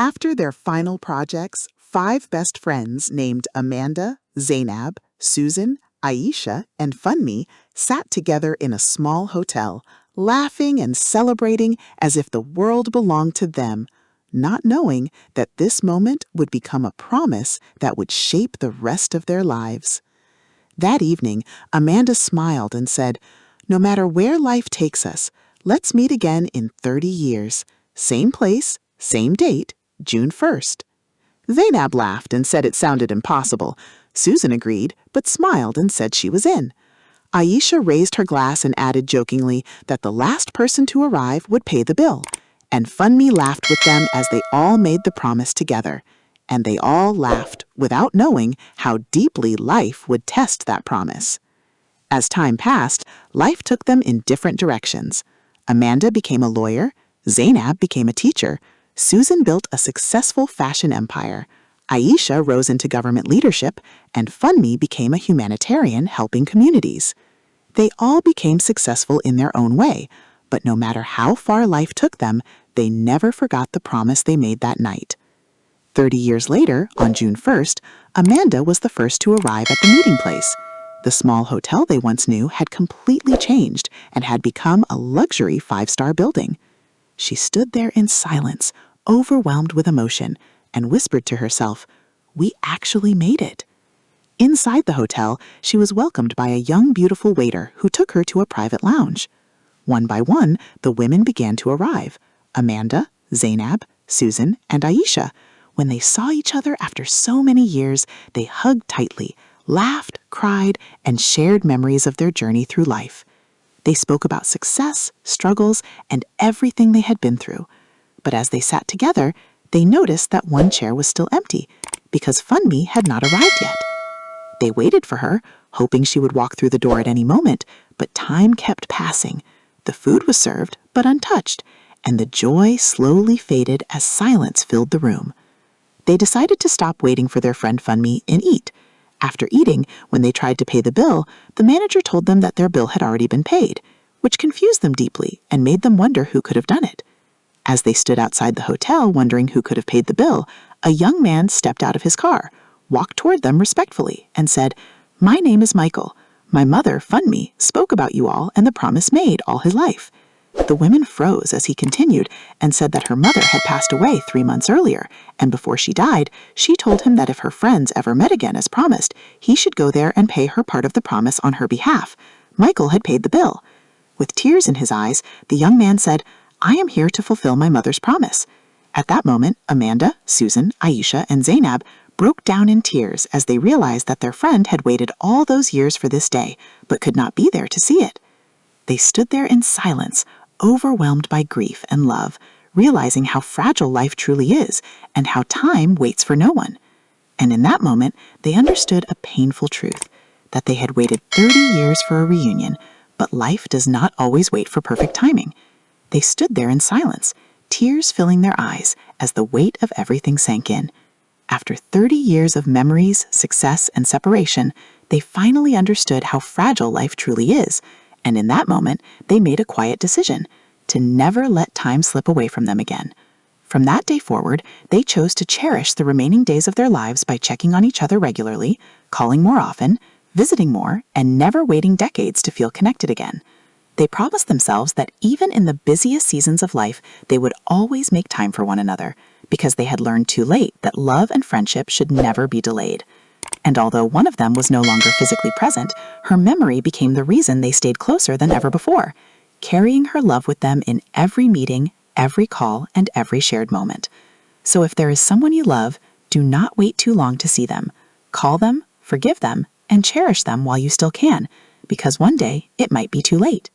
After their final projects, five best friends named Amanda, Zainab, Susan, Aisha, and Funmi sat together in a small hotel, laughing and celebrating as if the world belonged to them, not knowing that this moment would become a promise that would shape the rest of their lives. That evening, Amanda smiled and said, "No matter where life takes us, let's meet again in 30 years. Same place, same date, June 1st. Zainab laughed and said it sounded impossible. Susan agreed, but smiled and said she was in. Aisha raised her glass and added jokingly that the last person to arrive would pay the bill. And Funmi laughed with them as they all made the promise together. And they all laughed without knowing how deeply life would test that promise. As time passed, life took them in different directions. Amanda became a lawyer, Zainab became a teacher, Susan built a successful fashion empire, Aisha rose into government leadership, and Funmi became a humanitarian helping communities. They all became successful in their own way, but no matter how far life took them, they never forgot the promise they made that night. 30 years later, on June 1st, Amanda was the first to arrive at the meeting place. The small hotel they once knew had completely changed and had become a luxury 5-star building. She stood there in silence, overwhelmed with emotion, and whispered to herself, "We actually made it." Inside the hotel, she was welcomed by a young, beautiful waiter who took her to a private lounge. One by one, the women began to arrive: Amanda, Zainab, Susan, and Aisha. When they saw each other after so many years, they hugged tightly, laughed, cried, and shared memories of their journey through life. They spoke about success, struggles, and everything they had been through. But as they sat together, they noticed that one chair was still empty because Funmi had not arrived yet. They waited for her, hoping she would walk through the door at any moment, but time kept passing. The food was served, but untouched, and the joy slowly faded as silence filled the room. They decided to stop waiting for their friend Funmi and eat. After eating, when they tried to pay the bill, the manager told them that their bill had already been paid, which confused them deeply and made them wonder who could have done it. As they stood outside the hotel wondering who could have paid the bill, a young man stepped out of his car, walked toward them respectfully, and said, "My name is Michael. My mother, Funmi, spoke about you all and the promise made all his life." The women froze as he continued and said that her mother had passed away 3 months earlier, and before she died, she told him that if her friends ever met again as promised, he should go there and pay her part of the promise on her behalf. Michael had paid the bill. With tears in his eyes, the young man said, "I am here to fulfill my mother's promise." At that moment, Amanda, Susan, Aisha, and Zainab broke down in tears as they realized that their friend had waited all those years for this day, but could not be there to see it. They stood there in silence, overwhelmed by grief and love, realizing how fragile life truly is and how time waits for no one. And in that moment, they understood a painful truth, that they had waited 30 years for a reunion, but life does not always wait for perfect timing. They stood there in silence, tears filling their eyes as the weight of everything sank in. After 30 years of memories, success, and separation, they finally understood how fragile life truly is, and in that moment, they made a quiet decision to never let time slip away from them again. From that day forward, they chose to cherish the remaining days of their lives by checking on each other regularly, calling more often, visiting more, and never waiting decades to feel connected again. They promised themselves that even in the busiest seasons of life, they would always make time for one another, because they had learned too late that love and friendship should never be delayed. And although one of them was no longer physically present, her memory became the reason they stayed closer than ever before, carrying her love with them in every meeting, every call, and every shared moment. So if there is someone you love, do not wait too long to see them. Call them, forgive them, and cherish them while you still can, because one day it might be too late.